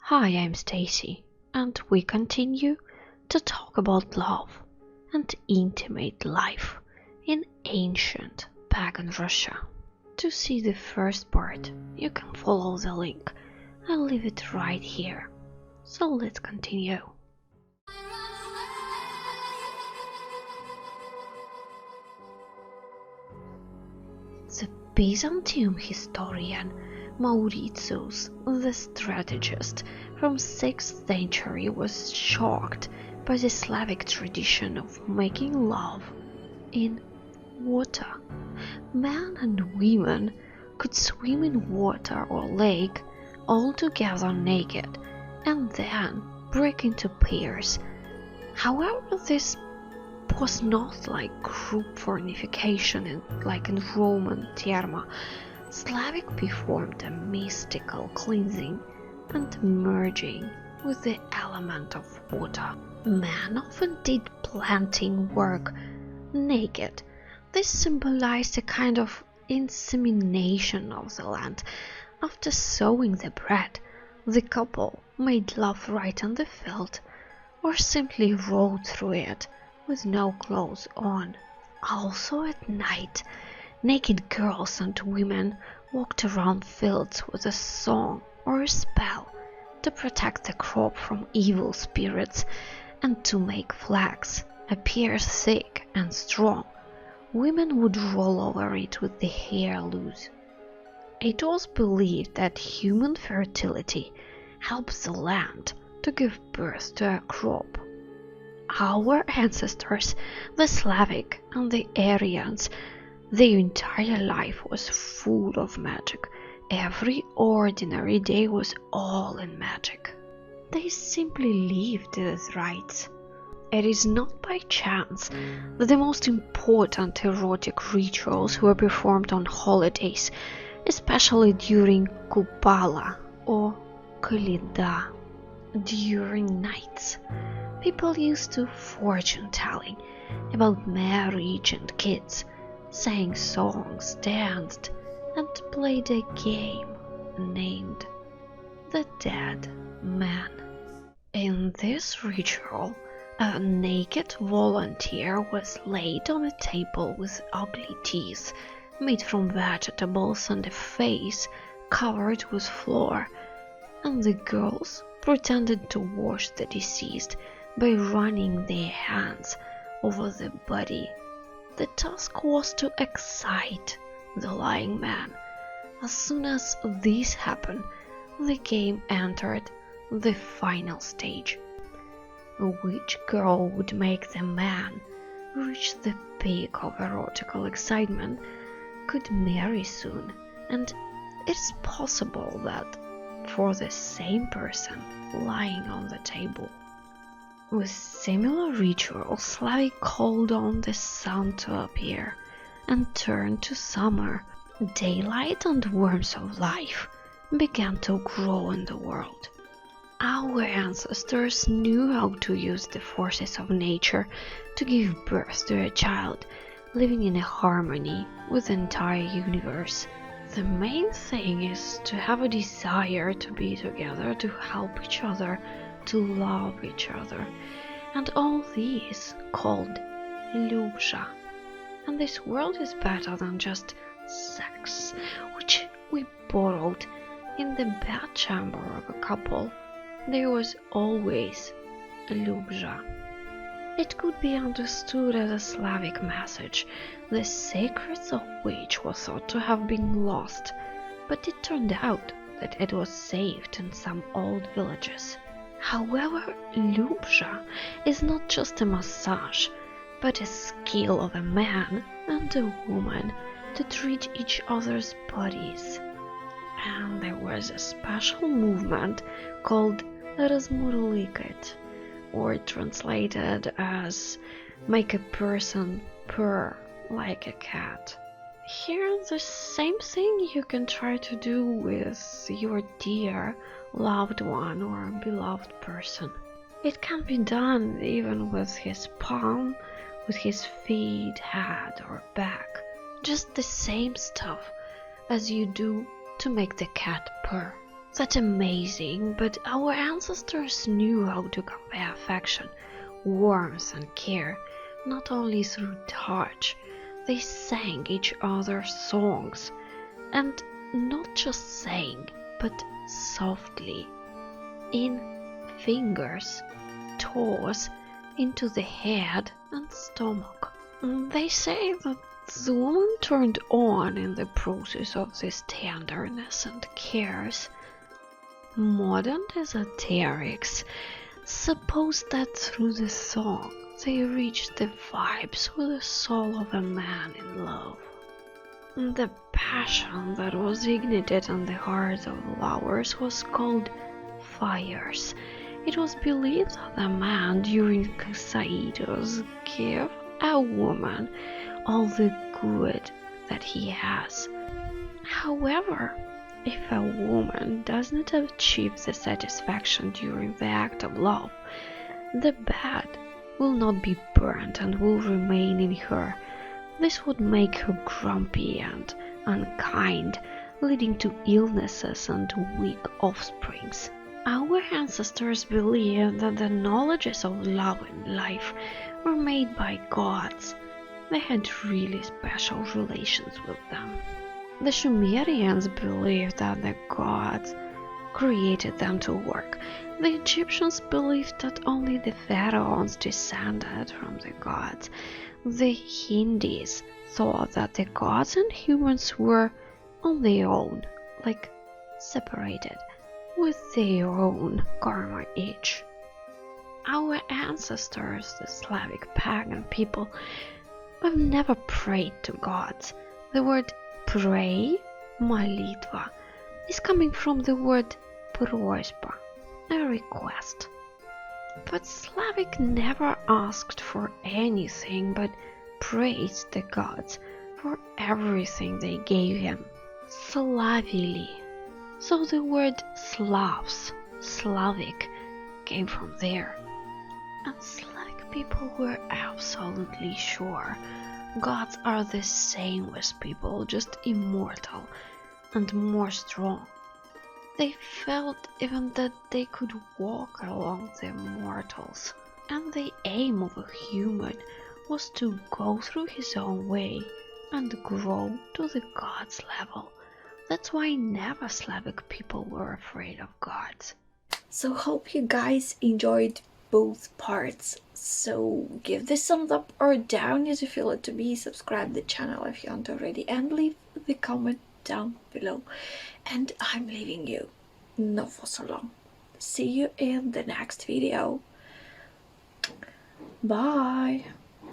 Hi, I'm Stacy, and we continue to talk about love and intimate life in ancient pagan Russia. To see the first part, you can follow the link. I'll leave it right here. So let's continue. The Byzantium historian Mauritius, the strategist from 6th century, was shocked by the Slavic tradition of making love in water. Men and women could swim in water or lake all together naked and then break into pairs. However, this was not like group fornication like in Roman terma. Slavic performed a mystical cleansing and merging with the element of water. Men often did planting work naked. This symbolized a kind of insemination of the land. After sowing the bread, the couple made love right on the field, or simply rode through it with no clothes on. Also at night, naked girls and women walked around fields with a song or a spell to protect the crop from evil spirits and to make flax appear thick and strong. Women would roll over it with the hair loose. It was believed that human fertility helps the land to give birth to a crop. Our ancestors, the Slavic and the Aryans, their entire life was full of magic. Every ordinary day was all in magic. They simply lived these rites. It is not by chance that the most important erotic rituals were performed on holidays, especially during Kupala or Kalida. During nights, people used to fortune-telling about marriage and kids, sang songs, danced, and played a game named the Dead Man. In this ritual, a naked volunteer was laid on a table with ugly teeth made from vegetables and a face covered with flour, and the girls pretended to wash the deceased by running their hands over the body. The task was to excite the lying man. As soon as this happened, the game entered the final stage. Which girl would make the man reach the peak of erotical excitement could marry soon, and it's possible that for the same person lying on the table. With similar rituals, Slavic called on the sun to appear and turn to summer. Daylight and warmth of life began to grow in the world. Our ancestors knew how to use the forces of nature to give birth to a child, living in a harmony with the entire universe. The main thing is to have a desire to be together, to help each other, to love each other, and all these called Lubsha. And this world is better than just sex, which we borrowed. In the bedchamber of a couple, there was always a Lubsha. It could be understood as a Slavic message, the secrets of which were thought to have been lost, but it turned out that it was saved in some old villages. However, Lubsha is not just a massage, but a skill of a man and a woman to treat each other's bodies. And there was a special movement called Razmurlikat, or translated as make a person purr like a cat. Here, the same thing you can try to do with your dear loved one or beloved person. It can be done even with his palm, with his feet, head or back. Just the same stuff as you do to make the cat purr. That's amazing, but our ancestors knew how to convey affection, warmth, and care, not only through touch. They sang each other songs, and not just sang, but softly, in fingers, toes, into the head and stomach. They say that the woman turned on in the process of this tenderness and cares. Modern esoterics suppose that through the song they reached the vibes with the soul of a man in love. The passion that was ignited in the hearts of lovers was called fires. It was believed that a man during Saito's give a woman all the good that he has. However, if a woman does not achieve the satisfaction during the act of love, the bed will not be burnt and will remain in her. This would make her grumpy and unkind, leading to illnesses and weak offsprings. Our ancestors believed that the knowledges of love and life were made by gods. They had really special relations with them. The Sumerians believed that the gods created them to work. The Egyptians believed that only the pharaohs descended from the gods. The Hindus thought that the gods and humans were on their own, like separated, with their own karma each. Our ancestors, the Slavic pagan people, have never prayed to gods. The word pray, molitva, is coming from the word просьба, a request. But Slavic never asked for anything but praised the gods for everything they gave him. Slavili. So the word Slavs, Slavic, came from there. And Slavic people were absolutely sure gods are the same as people, just immortal and more strong. They felt even that they could walk along the mortals, and the aim of a human was to go through his own way and grow to the gods' level. That's why never Slavic people were afraid of gods. So hope you guys enjoyed both parts. So give this thumbs up or down as you feel it to be. Subscribe the channel if you haven't already, and leave the comment down below. And I'm leaving you not for so long. See you in the next video. Bye.